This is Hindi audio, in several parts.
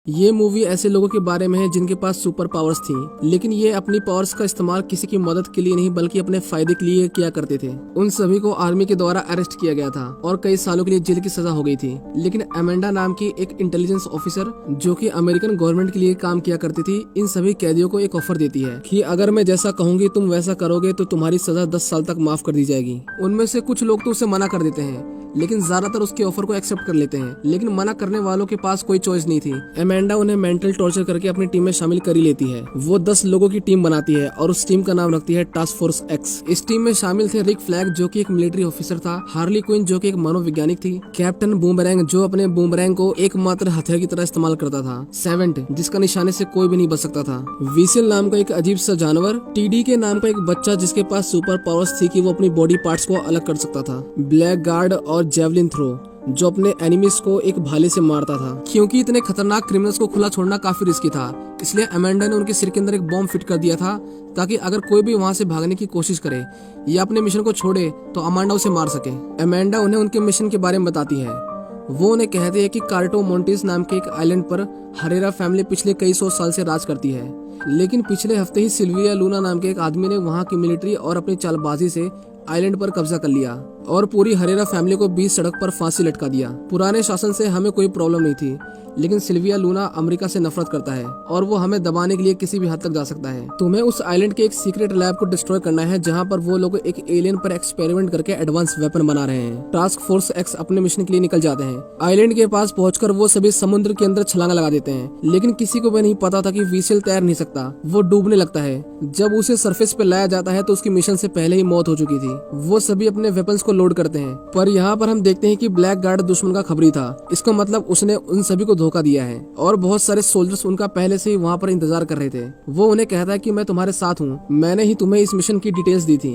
ये मूवी ऐसे लोगों के बारे में है जिनके पास सुपर पावर्स थी, लेकिन ये अपनी पावर्स का इस्तेमाल किसी की मदद के लिए नहीं बल्कि अपने फायदे के लिए किया करते थे। उन सभी को आर्मी के द्वारा अरेस्ट किया गया था और कई सालों के लिए जेल की सजा हो गई थी। लेकिन अमेंडा नाम की एक इंटेलिजेंस ऑफिसर जो कि अमेरिकन गवर्नमेंट के लिए काम किया करती थी, इन सभी कैदियों को एक ऑफर देती है कि अगर मैं जैसा कहूंगी तुम वैसा करोगे तो तुम्हारी सजा 10 साल तक माफ कर दी जाएगी। उनमें से कुछ लोग तो उसे मना कर देते हैं, लेकिन ज्यादातर उसके ऑफर को एक्सेप्ट कर लेते हैं। लेकिन मना करने वालों के पास कोई चॉइस नहीं थी। अमेंडा उन्हें मेंटल टॉर्चर करके अपनी टीम में शामिल कर ही लेती है। वो 10 लोगों की टीम बनाती है और उस टीम का नाम रखती है टास्क फोर्स एक्स। इस टीम में शामिल थे रिक फ्लैग जो कि एक मिलिट्री ऑफिसर था, हार्ली क्विन जो कि एक मनोवैज्ञानिक थी, कैप्टन बूमरैंग जो अपने बूमरैंग को एकमात्र हथियार की तरह इस्तेमाल करता था, सेवेंट जिसका निशाने से कोई भी नहीं बच सकता था, विसिल नाम का एक अजीब सा जानवर, टीडी के नाम का एक बच्चा जिसके पास सुपर पावर्स थी कि वो अपनी बॉडी पार्ट्स को अलग कर सकता था, ब्लैक गार्ड और जेवलिन थ्रो जो अपने एनिमीज को एक भाले से मारता था। क्योंकि इतने खतरनाक क्रिमिनल्स को खुला छोड़ना काफी रिस्की था, इसलिए अमेंडा ने उनके सिर के अंदर एक बॉम्ब फिट कर दिया था ताकि अगर कोई भी वहां से भागने की कोशिश करे या अपने मिशन को छोड़े तो अमांडा उसे मार सके। अमेंडा उन्हें उनके मिशन के बारे में बताती है। वो उन्हें कहते हैं कि कार्टो मोंटिस नाम के एक आइलैंड पर हरेरा फैमिली पिछले कई 100 साल से राज करती है, लेकिन पिछले हफ्ते ही सिल्विया लूना नाम के एक आदमी ने वहां की मिलिट्री और अपनी चालबाजी से आइलैंड पर कब्जा कर लिया और पूरी हरेरा फैमिली को बीच सड़क पर फांसी लटका दिया। पुराने शासन से हमें कोई प्रॉब्लम नहीं थी, लेकिन सिल्विया लूना अमेरिका से नफरत करता है और वो हमें दबाने के लिए किसी भी हद तक जा सकता है। तुम्हें उस आइलैंड के एक सीक्रेट लैब को डिस्ट्रॉय करना है जहाँ पर वो लोग एक एलियन पर एक्सपेरिमेंट करके एडवांस वेपन बना रहे हैं। टास्क फोर्स एक्स अपने मिशन के लिए निकल जाते हैं। आइलैंड के पास पहुंचकर वो सभी समुद्र के अंदर छलांग लगा देते हैं, लेकिन किसी को भी नहीं पता था कि विसेल तैर नहीं सकता, वो डूबने लगता है। जब उसे सरफेस पे लाया जाता है तो उसकी मिशन से पहले ही मौत हो चुकी थी। वो सभी अपने वेपन्स को लोड करते हैं, पर यहाँ पर हम देखते हैं कि ब्लैक गार्ड दुश्मन का खबरी था। इसका मतलब उसने उन सभी को धोखा दिया है और बहुत सारे सोल्जर्स उनका पहले से ही वहाँ पर इंतजार कर रहे थे। वो उन्हें कहता है कि मैं तुम्हारे साथ हूँ, मैंने ही तुम्हें इस मिशन की डिटेल्स दी थी,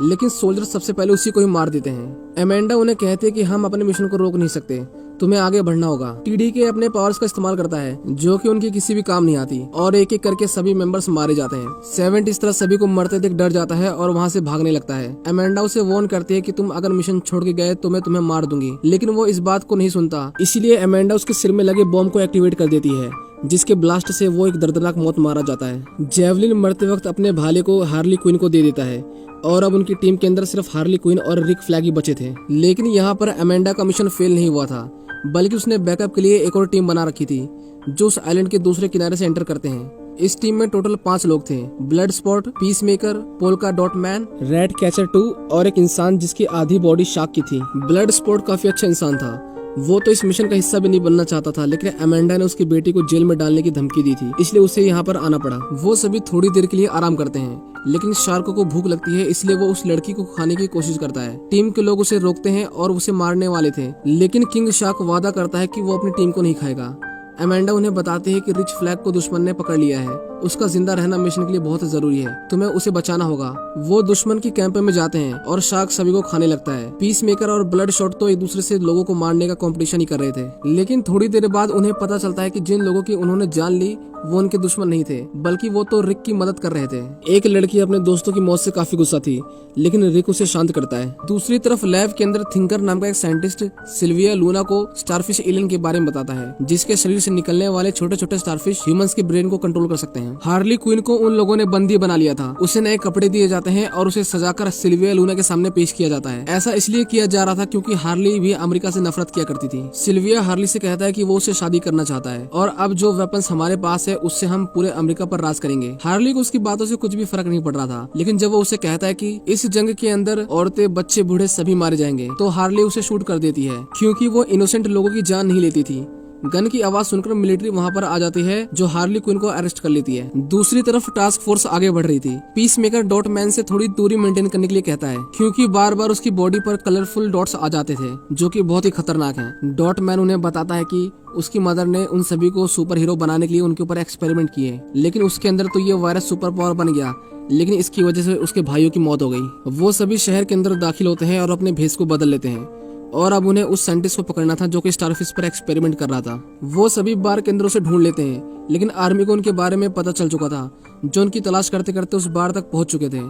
लेकिन सोल्जर्स सबसे पहले उसी को ही मार देते हैं। अमेंडा उन्हें कहते हैं कि हम अपने मिशन को रोक नहीं सकते, तुम्हें आगे बढ़ना होगा। टीडी के अपने पावर्स का इस्तेमाल करता है जो कि उनकी किसी भी काम नहीं आती और एक एक करके सभी मेंबर्स मारे जाते हैं। सेवेंट इस तरह सभी को मरते देख डर जाता है और वहाँ से भागने लगता है। अमेंडा उसे वार्न करती है कि तुम अगर मिशन छोड़ के गए तो मैं तुम्हें मार दूंगी, लेकिन वो इस बात को नहीं सुनता। इसलिए अमेंडा उसके सिर में लगे बॉम्ब को एक्टिवेट कर देती है, जिसके ब्लास्ट से वो एक दर्दनाक मौत मारा जाता है। जेवलिन मरते वक्त अपने भाले को हार्ली क्विन को दे देता है और अब उनकी टीम के अंदर सिर्फ हार्ली क्विन और रिक फ्लैग ही बचे थे। लेकिन यहाँ पर अमेंडा का मिशन फेल नहीं हुआ था, बल्कि उसने बैकअप के लिए एक और टीम बना रखी थी जो उस आइलैंड के दूसरे किनारे से एंटर करते हैं। इस टीम में टोटल 5 लोग थे, blood spot, peace maker, polka dot man, red catcher 2 और एक इंसान जिसकी आधी बॉडी शार्क की थी। ब्लड स्पॉट काफी अच्छा इंसान था, वो तो इस मिशन का हिस्सा भी नहीं बनना चाहता था, लेकिन अमेंडा ने उसकी बेटी को जेल में डालने की धमकी दी थी, इसलिए उसे यहाँ पर आना पड़ा। वो सभी थोड़ी देर के लिए आराम करते हैं, लेकिन शार्क को भूख लगती है, इसलिए वो उस लड़की को खाने की कोशिश करता है। टीम के लोग उसे रोकते हैं और उसे मारने वाले थे, लेकिन किंग शार्क वादा करता है कि वो अपनी टीम को नहीं खाएगा। अमेंडा उन्हें बताती है कि रिच फ्लैग को दुश्मन ने पकड़ लिया है, उसका जिंदा रहना मिशन के लिए बहुत जरूरी है, तुम्हें उसे बचाना होगा। वो दुश्मन की कैंप में जाते हैं और शार्क सभी को खाने लगता है। पीस मेकर और ब्लड शॉट तो एक दूसरे से लोगों को मारने का कंपटीशन ही कर रहे थे, लेकिन थोड़ी देर बाद उन्हें पता चलता है कि जिन लोगों की उन्होंने जान ली वो उनके दुश्मन नहीं थे, बल्कि वो तो रिक की मदद कर रहे थे। एक लड़की अपने दोस्तों की मौत से काफी गुस्सा थी, लेकिन रिक उसे शांत करता है। दूसरी तरफ लैब के अंदर थिंकर नाम का एक साइंटिस्ट सिल्विया लूना को स्टारफिश एलियन के बारे में बताता है, जिसके शरीर से निकलने वाले छोटे छोटे स्टारफिश ह्यूमंस के ब्रेन को कंट्रोल कर सकते हैं। हार्ली क्विन को उन लोगों ने बंदी बना लिया था, उसे नए कपड़े दिए जाते हैं और उसे सजाकर सिल्विया लूना के सामने पेश किया जाता है। ऐसा इसलिए किया जा रहा था क्योंकि हार्ली भी अमेरिका से नफरत किया करती थी। सिल्विया हार्ली से कहता है कि वो उसे शादी करना चाहता है और अब जो वेपन्स हमारे पास है उससे हम पूरे अमेरिका पर राज करेंगे। हार्ली को उसकी बातों से कुछ भी फर्क नहीं पड़ रहा था, लेकिन जब वो उसे कहता है कि इस जंग के अंदर औरतें, बच्चे, बूढ़े सभी मारे जाएंगे, तो हार्ली उसे शूट कर देती है क्योंकि वो इनोसेंट लोगों की जान नहीं लेती थी। गन की आवाज सुनकर मिलिट्री वहाँ पर आ जाती है जो हार्ली क्विन को अरेस्ट कर लेती है। दूसरी तरफ टास्क फोर्स आगे बढ़ रही थी। पीस मेकर डॉट मैन से थोड़ी दूरी मेंटेन करने के लिए कहता है क्योंकि बार बार उसकी बॉडी पर कलरफुल डॉट्स आ जाते थे जो कि बहुत ही खतरनाक हैं। डॉट मैन उन्हें बताता है कि उसकी मदर ने उन सभी को सुपर हीरो बनाने के लिए उनके ऊपर एक्सपेरिमेंट किए, लेकिन उसके अंदर तो ये वायरस सुपर पावर बन गया, लेकिन इसकी वजह से उसके भाइयों की मौत हो गई। वो सभी शहर के अंदर दाखिल होते हैं और अपने भेष को बदल लेते हैं और अब उन्हें उस साइंटिस्ट को पकड़ना था जो कि स्टारफिश पर एक्सपेरिमेंट कर रहा था। वो सभी बार के अंदर उसे ढूंढ लेते हैं, लेकिन आर्मी को उनके बारे में पता चल चुका था जो उनकी तलाश करते करते उस बार तक पहुंच चुके थे।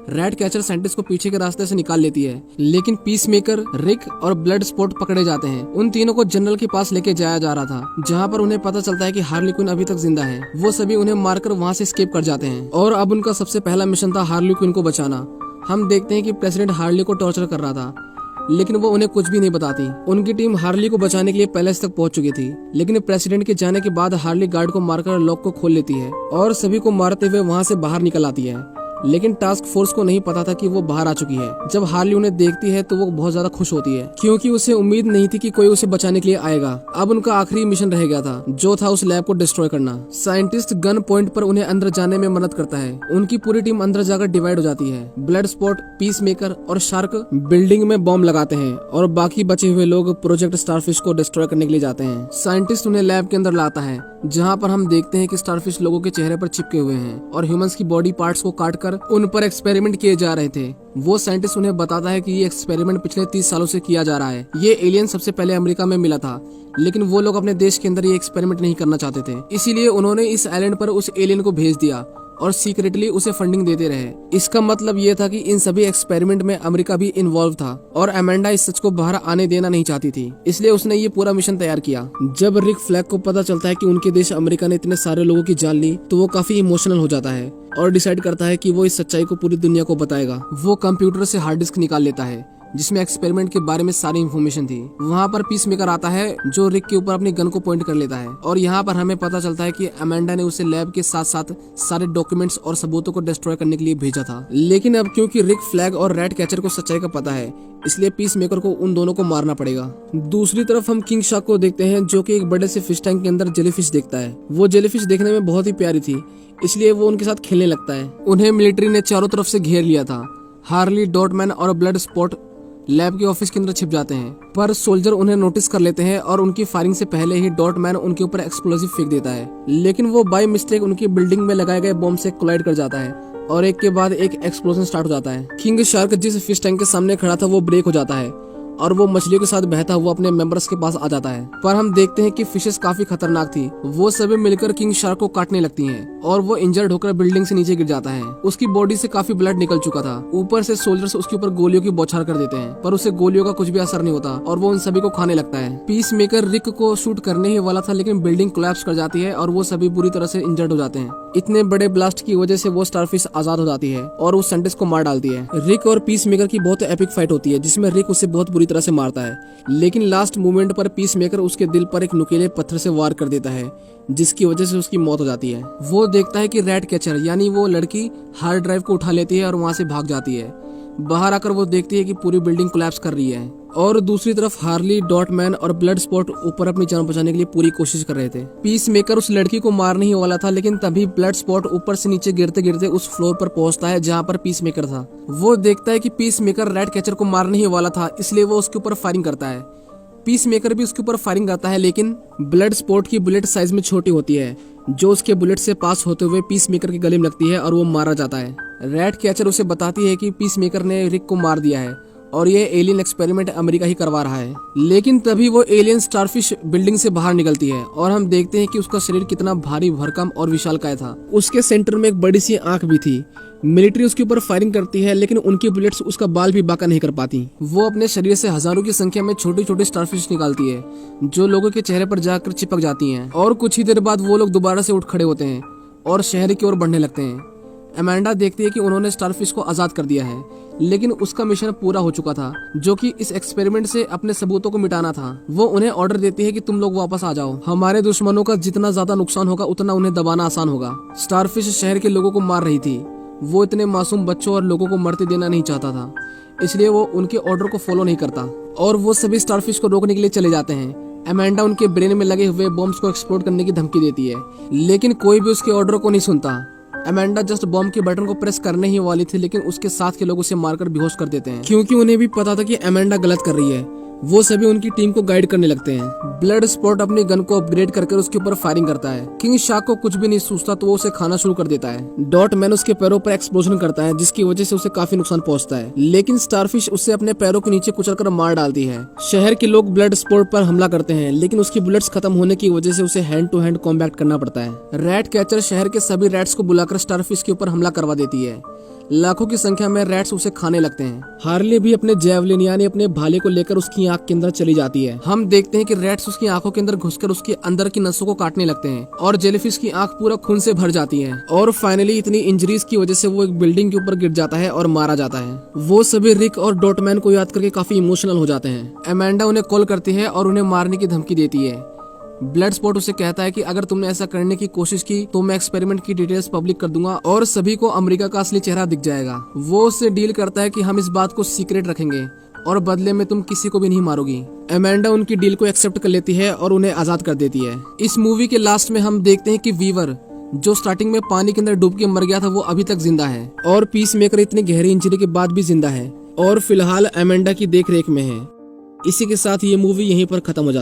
रैट कैचर साइंटिस्ट को पीछे के रास्ते से निकाल लेती है, लेकिन पीस मेकर, रिक और ब्लड स्पॉट पकड़े जाते हैं। उन तीनों को जनरल के पास लेके जाया जा रहा था, जहाँ पर उन्हें पता चलता है कि हार्ली क्विन अभी तक जिंदा है। वो सभी उन्हें मारकर वहाँ से एस्केप कर जाते हैं और अब उनका सबसे पहला मिशन था हार्ली क्विन को बचाना। हम देखते हैं कि प्रेसिडेंट हार्ली को टॉर्चर कर रहा था, लेकिन वो उन्हें कुछ भी नहीं बताती। उनकी टीम हार्ली को बचाने के लिए पैलेस तक पहुंच चुकी थी, लेकिन प्रेसिडेंट के जाने के बाद हार्ली गार्ड को मारकर लॉक को खोल लेती है और सभी को मारते हुए वहां से बाहर निकल आती है। लेकिन टास्क फोर्स को नहीं पता था कि वो बाहर आ चुकी है। जब हार्ली उन्हें देखती है तो वो बहुत ज्यादा खुश होती है, क्योंकि उसे उम्मीद नहीं थी कि कोई उसे बचाने के लिए आएगा। अब उनका आखिरी मिशन रह गया था, जो था उस लैब को डिस्ट्रॉय करना। साइंटिस्ट गन पॉइंट पर उन्हें अंदर जाने में मदद करता है। उनकी पूरी टीम अंदर जाकर डिवाइड हो जाती है। ब्लड स्पॉट, पीस मेकर और शार्क बिल्डिंग में बॉम्ब लगाते हैं और बाकी बचे हुए लोग प्रोजेक्ट स्टारफिश को डिस्ट्रॉय करने के लिए जाते हैं। साइंटिस्ट उन्हें लैब के अंदर लाता है, जहाँ पर हम देखते हैं कि स्टारफिश लोगों के चेहरे पर चिपके हुए हैं और ह्यूमंस की बॉडी पार्ट्स को काटकर उन पर एक्सपेरिमेंट किए जा रहे थे। वो साइंटिस्ट उन्हें बताता है कि ये एक्सपेरिमेंट पिछले 30 सालों से किया जा रहा है। ये एलियन सबसे पहले अमेरिका में मिला था, लेकिन वो लोग अपने देश के अंदर ये एक्सपेरिमेंट नहीं करना चाहते थे, इसीलिए उन्होंने इस आइलैंड पर उस एलियन को भेज दिया और सीक्रेटली उसे फंडिंग देते रहे। इसका मतलब ये था कि इन सभी एक्सपेरिमेंट में अमेरिका भी इन्वॉल्व था और अमेंडा इस सच को बाहर आने देना नहीं चाहती थी, इसलिए उसने ये पूरा मिशन तैयार किया। जब रिक फ्लैग को पता चलता है कि उनके देश अमेरिका ने इतने सारे लोगों की जान ली, तो वो काफी इमोशनल हो जाता है और डिसाइड करता है कि वो इस सच्चाई को पूरी दुनिया को बताएगा। वो कंप्यूटर से हार्ड डिस्क निकाल लेता है जिसमें एक्सपेरिमेंट के बारे में सारी इन्फॉर्मेशन थी। वहाँ पर पीस मेकर आता है जो रिक के ऊपर अपनी गन को पॉइंट कर लेता है और यहाँ पर हमें पता चलता है कि अमेंडा ने उसे लैब के साथ साथ सारे डॉक्यूमेंट्स और सबूतों को डिस्ट्रॉय करने के लिए भेजा था। लेकिन अब क्योंकि रिक, फ्लैग और रैट कैचर को सच्चाई का पता है, इसलिए पीस मेकर को उन दोनों को मारना पड़ेगा। दूसरी तरफ हम किंग शार्क को देखते हैं, जो कि एक बड़े से फिश टैंक के अंदर जेलीफिश देखता है। वो जेलीफिश देखने में बहुत ही प्यारी थी, इसलिए वो उनके साथ खेलने लगता है। उन्हें मिलिट्री ने चारों तरफ से घेर लिया था। हार्ली, डॉटमैन और ब्लड स्पॉट लैब के ऑफिस के अंदर छिप जाते हैं, पर सोल्जर उन्हें नोटिस कर लेते हैं और उनकी फायरिंग से पहले ही डॉटमैन उनके ऊपर एक्सप्लोजिव फेंक देता है। लेकिन वो बाय मिस्टेक उनकी बिल्डिंग में लगाए गए बॉम्ब से कोलाइड कर जाता है और एक के बाद एक एक्सप्लोजन स्टार्ट हो जाता है। किंग शार्क जिस फिश टैंक के सामने खड़ा था वो ब्रेक हो जाता है और वो मछलियों के साथ बहता हुआ अपने मेंबर्स के पास आ जाता है। पर हम देखते हैं कि फिशेस काफी खतरनाक थी। वो सभी मिलकर किंग शार्क को काटने लगती हैं और वो इंजर्ड होकर बिल्डिंग से नीचे गिर जाता है। उसकी बॉडी से काफी ब्लड निकल चुका था। ऊपर से सोल्जर्स उसके ऊपर गोलियों की बौछार कर देते हैं, पर उसे गोलियों का कुछ भी असर नहीं होता और वो उन सभी को खाने लगता है। पीस मेकर रिक को शूट करने ही वाला था, लेकिन बिल्डिंग कोलैप्स कर जाती है और वो सभी बुरी तरह से इंजर्ड हो जाते हैं। इतने बड़े ब्लास्ट की वजह से वो स्टारफिश आजाद हो जाती है और उस साइंटिस्ट को मार डालती है। रिक और पीस मेकर की बहुत एपिक फाइट होती है, जिसमें रिक उसे बहुत बुरी तरह से मारता है, लेकिन लास्ट मोमेंट पर पीस मेकर उसके दिल पर एक नुकीले पत्थर से वार कर देता है, जिसकी वजह से उसकी मौत हो जाती है। वो देखता है कि रैट कैचर यानी वो लड़की हार्ड ड्राइव को उठा लेती है और वहाँ से भाग जाती है। बाहर आकर वो देखती है कि पूरी बिल्डिंग कोलैप्स कर रही है और दूसरी तरफ हार्ली, डॉटमैन और ब्लड स्पॉट ऊपर अपनी जान बचाने के लिए पूरी कोशिश कर रहे थे। पीस मेकर उस लड़की को मारने ही वाला था, लेकिन तभी ब्लड स्पॉट ऊपर से नीचे गिरते गिरते उस फ्लोर पर पहुंचता है जहां पर पीस मेकर था। वो देखता है कि पीस मेकर रैट कैचर को मारने ही वाला था, इसलिए वो उसके ऊपर फायरिंग करता है। पीस मेकर भी उसके ऊपर फायरिंग करता है, लेकिन ब्लड स्पॉट की बुलेट साइज में छोटी होती है, जो उसके बुलेट से पास होते हुए पीस मेकर के गले में लगती है और वो मारा जाता है। रैट कैचर उसे बताती है कि पीस मेकर ने रिक को मार दिया है और ये एलियन एक्सपेरिमेंट अमेरिका ही करवा रहा है। लेकिन तभी वो एलियन स्टारफिश बिल्डिंग से बाहर निकलती है और हम देखते हैं कि उसका शरीर कितना भारी भरकम और विशालकाय था। उसके सेंटर में एक बड़ी सी आंख भी थी। मिलिट्री उसके ऊपर फायरिंग करती है, लेकिन उनकी बुलेट्स उसका बाल भी बांका नहीं कर पाती। वो अपने शरीर से हजारों की संख्या में छोटी छोटी स्टारफिश निकालती है, जो लोगों के चेहरे पर जाकर चिपक जाती हैं और कुछ ही देर बाद वो लोग दोबारा से उठ खड़े होते हैं और शहर की ओर बढ़ने लगते हैं। अमेंडा देखती है कि उन्होंने स्टारफिश को आजाद कर दिया है, लेकिन उसका मिशन पूरा हो चुका था, जो कि इस एक्सपेरिमेंट से अपने सबूतों को मिटाना था। वो उन्हें ऑर्डर देती है कि तुम लोग वापस आ जाओ। हमारे दुश्मनों का जितना ज्यादा नुकसान होगा उतना उन्हें दबाना आसान होगा। स्टारफिश शहर के लोगों को मार रही थी। वो इतने मासूम बच्चों और लोगों को मरते देना नहीं चाहता था, इसलिए वो उनके ऑर्डर को फॉलो नहीं करता और वो सभी स्टारफिश को रोकने के लिए चले जाते हैं। अमेंडा उनके ब्रेन में लगे हुए बॉम्ब्स को एक्सप्लोड करने की धमकी देती है, लेकिन कोई भी उसके ऑर्डर को नहीं सुनता। अमेंडा जस्ट बॉम्ब के बटन को प्रेस करने ही वाली थी, लेकिन उसके साथ के लोग उसे मारकर बेहोश कर देते हैं, क्योंकि उन्हें भी पता था कि अमेंडा गलत कर रही है। वो सभी उनकी टीम को गाइड करने लगते हैं। ब्लड स्पॉट अपनी गन को अपग्रेड करके उसके ऊपर फायरिंग करता है। किंग शार्क को कुछ भी नहीं सूझता तो वो उसे खाना शुरू कर देता है। डॉटमैन उसके पैरों पर एक्सप्लोजन करता है, जिसकी वजह से उसे काफी नुकसान पहुंचता है, लेकिन स्टारफिश उससे अपने पैरों के नीचे कुचलकर मार डालती है। शहर के लोग ब्लड स्पॉट पर हमला करते हैं, लेकिन उसकी बुलेट्स खत्म होने की वजह से उसे हैंड टू हैंड कॉम्बैट करना पड़ता है। रैट कैचर शहर के सभी रैट्स को बुलाकर स्टारफिश के ऊपर हमला करवा देती है, लाखों की संख्या में रैट्स उसे खाने लगते हैं। हार्ले भी अपने जैवलिन यानी अपने भाले को लेकर उसकी आंख के अंदर चली जाती है। हम देखते हैं कि रैट्स उसकी आंखों के अंदर घुसकर उसके अंदर की नसों को काटने लगते हैं और जेलीफिश की आंख पूरा खून से भर जाती है और फाइनली इतनी इंजरीज की वजह से वो एक बिल्डिंग के ऊपर गिर जाता है और मारा जाता है। वो सभी रिक और डॉटमैन को याद करके काफी इमोशनल हो जाते हैं। अमेंडा उन्हें कॉल करती है और उन्हें मारने की धमकी देती है। ब्लड स्पॉट उसे कहता है कि अगर तुमने ऐसा करने की कोशिश की तो मैं एक्सपेरिमेंट की डिटेल्स पब्लिक कर दूंगा और सभी को अमेरिका का असली चेहरा दिख जाएगा। वो उससे डील करता है कि हम इस बात को सीक्रेट रखेंगे और बदले में तुम किसी को भी नहीं मारोगी। अमेंडा उनकी डील को एक्सेप्ट कर लेती है और उन्हें आजाद कर देती है। इस मूवी के लास्ट में हम देखते हैं कि वीवर जो स्टार्टिंग में पानी के अंदर डूब के मर गया था वो अभी तक जिंदा है और पीस मेकर इतनी गहरी इंजरी के बाद भी जिंदा है और फिलहाल अमेंडा की देख रेख में है। इसी के साथ ये मूवी यहीं पर खत्म हो जाती है।